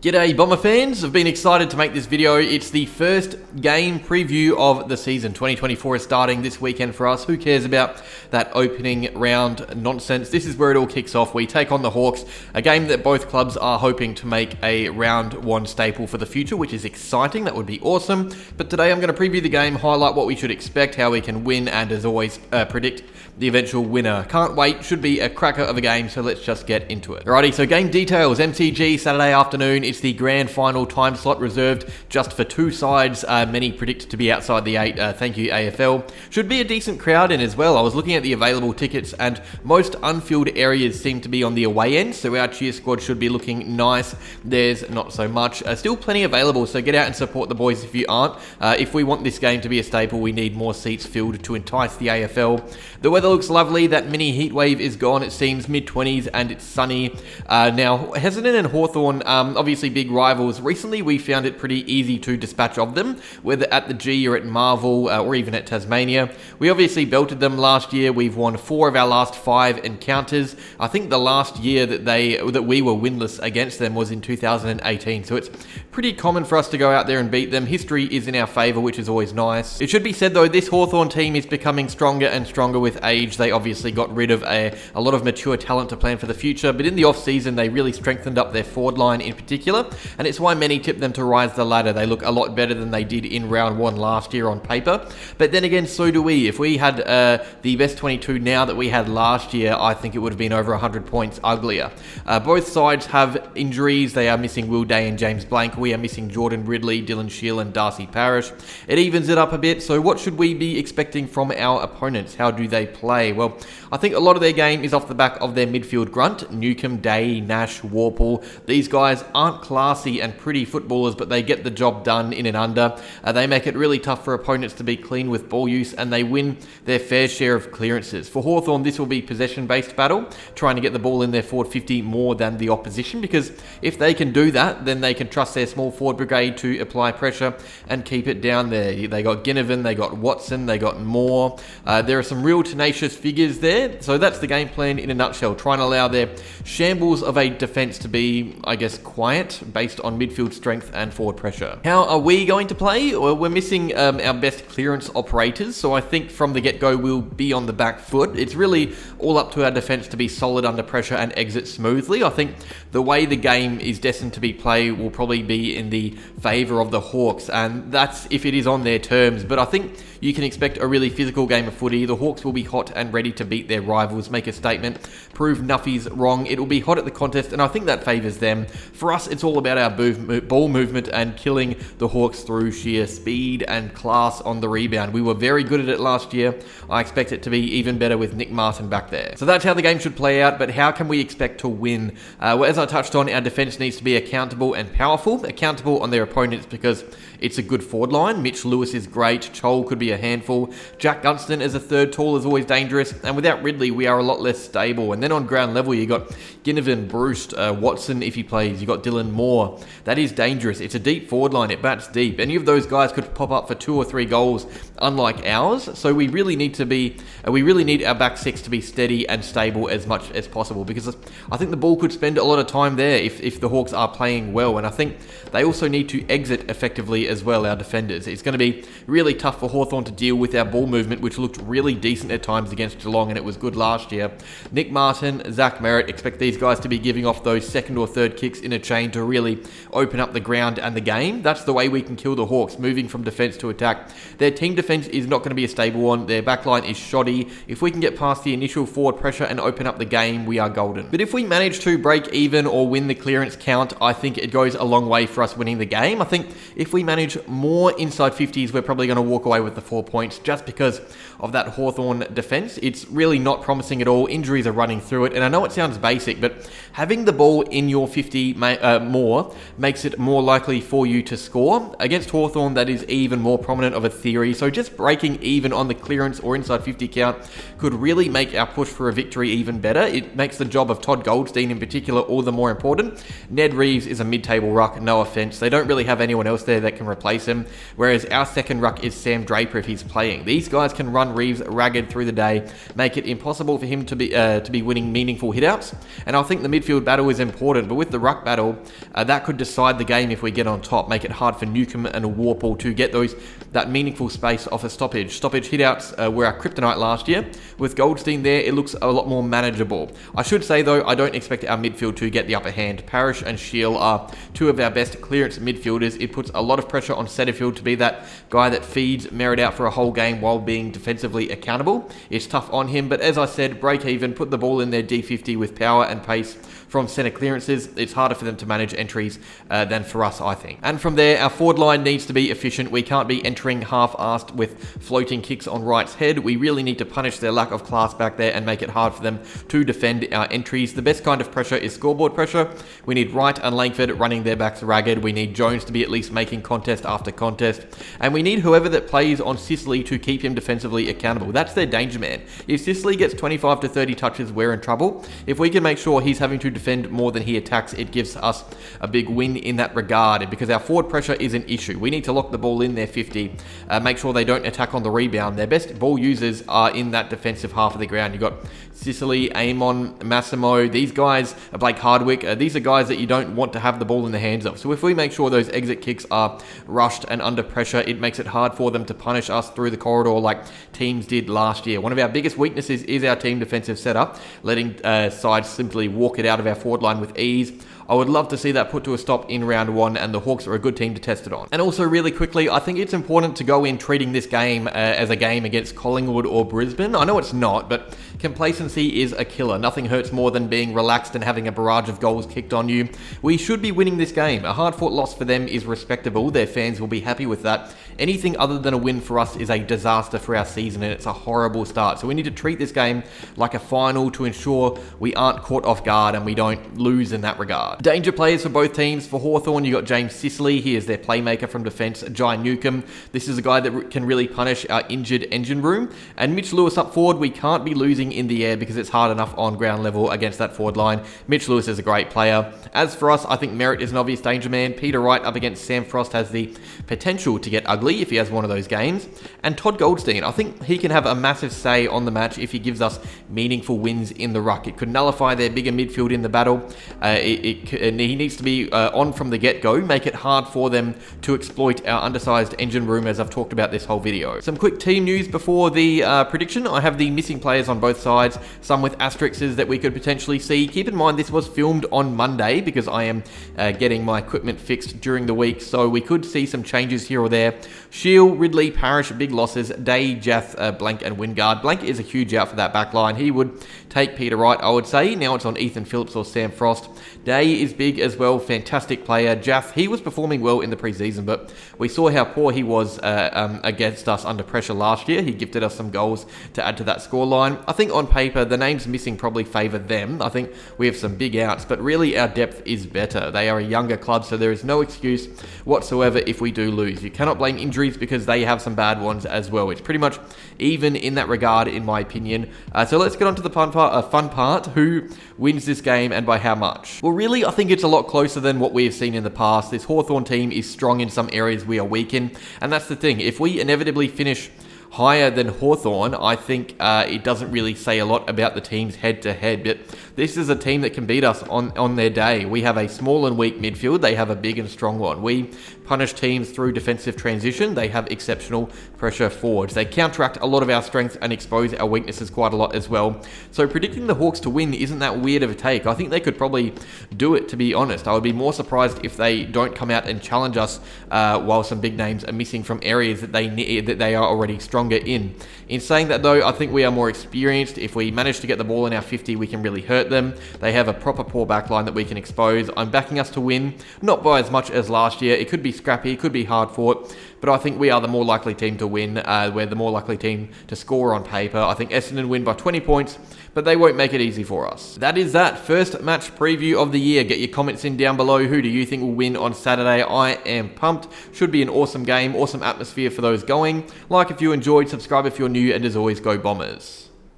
G'day Bomber fans, I've been excited to make this video. It's the first game preview of the season. 2024 is starting this weekend for us. Who cares about that opening round nonsense? This is where it all kicks off. We take on the Hawks, a game that both clubs are hoping to make a round one staple for the future, which is exciting. That would be awesome. But today I'm going to preview the game, highlight what we should expect, how we can win, and as always, predict the eventual winner. Can't wait, should be a cracker of a game, so let's just get into it. Alrighty, so game details, MCG, Saturday afternoon. It's the grand final time slot reserved just for two sides. Many predict to be outside the 8. Thank you, AFL. Should be a decent crowd in as well. I was looking at the available tickets, and most unfilled areas seem to be on the away end, so our cheer squad should be looking nice. There's not so much. Still plenty available, so get out and support the boys if you aren't. If we want this game to be a staple, we need more seats filled to entice the AFL. The weather looks lovely. That mini heat wave is gone. It seems mid-20s and it's sunny. Now, Essendon and Hawthorn, obviously big rivals. Recently, we found it pretty easy to dispatch of them, whether at the G or at Marvel or even at Tasmania. We obviously belted them last year. We've won 4 of our last 5 encounters. I think the last year that we were winless against them was in 2018. So it's pretty common for us to go out there and beat them. History is in our favour, which is always nice. It should be said though, this Hawthorn team is becoming stronger and stronger with age. They obviously got rid of a lot of mature talent to plan for the future, but in the off-season they really strengthened up their forward line in particular, and it's why many tip them to rise the ladder. They look a lot better than they did in round 1 last year on paper, but then again, so do we. If we had the best 22 now that we had last year, I think it would have been over 100 points uglier. Both sides have injuries. They are missing Will Day and James Blank. We are missing Jordan Ridley, Dylan Shield and Darcy Parish. It evens it up a bit, so what should we be expecting from our opponents? How do they play? Well, I think a lot of their game is off the back of their midfield grunt. Newcomb, Day, Nash, Warple. These guys aren't classy and pretty footballers, but they get the job done in and under. They make it really tough for opponents to be clean with ball use, and they win their fair share of clearances. For Hawthorn, this will be possession-based battle, trying to get the ball in their forward 50 more than the opposition, because if they can do that, then they can trust their small forward brigade to apply pressure and keep it down there. They got Ginnivan, they got Watson, they got Moore. There are some real tenacious figures there, so that's the game plan in a nutshell, trying to allow their shambles of a defence to be, I guess, quiet, based on midfield strength and forward pressure. How are we going to play? Well, we're missing our best clearance operators, so I think from the get-go we'll be on the back foot. It's really all up to our defence to be solid under pressure and exit smoothly. I think the way the game is destined to be played will probably be in the favour of the Hawks, and that's if it is on their terms, but I think you can expect a really physical game of footy. The Hawks will be hot and ready to beat their rivals, make a statement, prove Nuffy's wrong. It will be hot at the contest, and I think that favours them. For us, it's all about our ball movement and killing the Hawks through sheer speed and class on the rebound. We were very good at it last year. I expect it to be even better with Nick Martin back there. So that's how the game should play out, but how can we expect to win? Well, as I touched on, our defence needs to be accountable and powerful. Accountable on their opponents because it's a good forward line. Mitch Lewis is great. Chol could be a handful. Jack Gunston as a third tall is always dangerous. And without Ridley, we are a lot less stable. And then on ground level, you got Ginnivan, Bruce, Watson if he plays. You got Dylan Moore. That is dangerous. It's a deep forward line. It bats deep. Any of those guys could pop up for 2 or 3 goals, unlike ours. So we really need our back six to be steady and stable as much as possible, because I think the ball could spend a lot of time there if the Hawks are playing well. And I think they also need to exit effectively as well, our defenders. It's going to be really tough for Hawthorn to deal with our ball movement, which looked really decent at times against Geelong, and it was good last year. Nick Martin, Zach Merritt, expect these guys to be giving off those second or third kicks in a chain to really open up the ground and the game. That's the way we can kill the Hawks, moving from defence to attack. Their team defence is not going to be a stable one. Their backline is shoddy. If we can get past the initial forward pressure and open up the game, we are golden. But if we manage to break even or win the clearance count, I think it goes a long way for us winning the game. I think if we manage more inside 50s, we're probably going to walk away with the 4 points just because of that Hawthorn defence. It's really not promising at all. Injuries are running through it, and I know it sounds basic, but having the ball in your 50 more makes it more likely for you to score. Against Hawthorn, that is even more prominent of a theory, so just breaking even on the clearance or inside 50 count could really make our push for a victory even better. It makes the job of Todd Goldstein in particular all the more important. Ned Reeves is a mid-table ruck, no offence. They don't really have anyone else there that can replace him, whereas our second ruck is Sam Draper if he's playing. These guys can run Reeves ragged through the day, make it impossible for him to be winning meaningful hitouts. And I think the midfield battle is important, but with the ruck battle, that could decide the game if we get on top, make it hard for Newcomb and Warple to get that meaningful space off a stoppage. Stoppage hitouts were our kryptonite last year. With Goldstein there, it looks a lot more manageable. I should say though, I don't expect our midfield to get the upper hand. Parrish and Shield are two of our best clearance midfielders. It puts a lot of pressure on Setterfield to be that guy that feeds Merritt out for a whole game while being defensively accountable. It's tough on him, but as I said, break even, put the ball in their D50 with power and pace from centre clearances. It's harder for them to manage entries than for us, I think. And from there, our forward line needs to be efficient. We can't be entering half-assed with floating kicks on Wright's head. We really need to punish their lack of class back there and make it hard for them to defend our entries. The best kind of pressure is scoreboard pressure. We need Wright and Langford running their backs ragged. We need Jones to be at least making contest after contest. And we need whoever that plays on Sicily to keep him defensively accountable. That's their danger man. If Sicily gets 25 to 30 touches, we're in trouble. If we can make sure he's having to defend more than he attacks, it gives us a big win in that regard, because our forward pressure is an issue. We need to lock the ball in their 50, make sure they don't attack on the rebound. Their best ball users are in that defensive half of the ground. You've got Sicily, Amon, Massimo, these guys, Blake Hardwick, these are guys that you don't want to have the ball in the hands of. So if we make sure those exit kicks are rushed and under pressure, it makes it hard for them to punish us through the corridor like teams did last year. One of our biggest weaknesses is our team defensive setup, letting sides simply walk it out of our forward line with ease. I would love to see that put to a stop in round one, and the Hawks are a good team to test it on. And also really quickly, I think it's important to go in treating this game as a game against Collingwood or Brisbane. I know it's not, but complacency is a killer. Nothing hurts more than being relaxed and having a barrage of goals kicked on you. We should be winning this game. A hard-fought loss for them is respectable. Their fans will be happy with that. Anything other than a win for us is a disaster for our season, and it's a horrible start. So we need to treat this game like a final to ensure we aren't caught off guard and we don't lose in that regard. Danger players for both teams. For Hawthorn, you got James Sicily. He is their playmaker from defence. Jai Newcomb. This is a guy that can really punish our injured engine room. And Mitch Lewis up forward. We can't be losing in the air because it's hard enough on ground level against that forward line. Mitch Lewis is a great player. As for us, I think Merritt is an obvious danger man. Peter Wright up against Sam Frost has the potential to get ugly if he has one of those games. And Todd Goldstein, I think he can have a massive say on the match if he gives us meaningful wins in the ruck. It could nullify their bigger midfield in the battle. And he needs to be on from the get-go, make it hard for them to exploit our undersized engine room, as I've talked about this whole video. Some quick team news before the prediction. I have the missing players on both sides, some with asterisks that we could potentially see. Keep in mind this was filmed on Monday because I am getting my equipment fixed during the week, so we could see some changes here or there. Shield, Ridley, Parrish, big losses. Day, Jath, Blank and Wingard. Blank is a huge out for that back line. He would take Peter Wright, I would say. Now it's on Ethan Phillips or Sam Frost. Day is big as well, fantastic player. Jaff, he was performing well in the preseason, but we saw how poor he was against us under pressure last year. He gifted us some goals to add to that scoreline. I think on paper, the names missing probably favour them. I think we have some big outs, but really our depth is better. They are a younger club, so there is no excuse whatsoever if we do lose. You cannot blame injuries because they have some bad ones as well. It's pretty much even in that regard, in my opinion. So let's get on to the fun part. Who wins this game and by how much? Well, really, I think it's a lot closer than what we have seen in the past. This Hawthorn team is strong in some areas we are weak in, and that's the thing. If we inevitably finish higher than Hawthorn, I think it doesn't really say a lot about the teams head-to-head, but this is a team that can beat us on their day. We have a small and weak midfield. They have a big and strong one. We punish teams through defensive transition. They have exceptional pressure forwards. They counteract a lot of our strengths and expose our weaknesses quite a lot as well. So predicting the Hawks to win isn't that weird of a take. I think they could probably do it, to be honest. I would be more surprised if they don't come out and challenge us while some big names are missing from areas that they are already stronger in. In saying that though, I think we are more experienced. If we manage to get the ball in our 50, we can really hurt them. They have a proper poor backline that we can expose. I'm backing us to win, not by as much as last year. It could be scrappy, it could be hard fought, but I think we are the more likely team to win. We're the more likely team to score on paper. I think Essendon win by 20 points, but they won't make it easy for us. That is that first match preview of the year. Get your comments in down below. Who do you think will win on Saturday? I am pumped. Should be an awesome game, awesome atmosphere for those going. Like if you enjoyed, subscribe if you're new, and as always, go Bombers.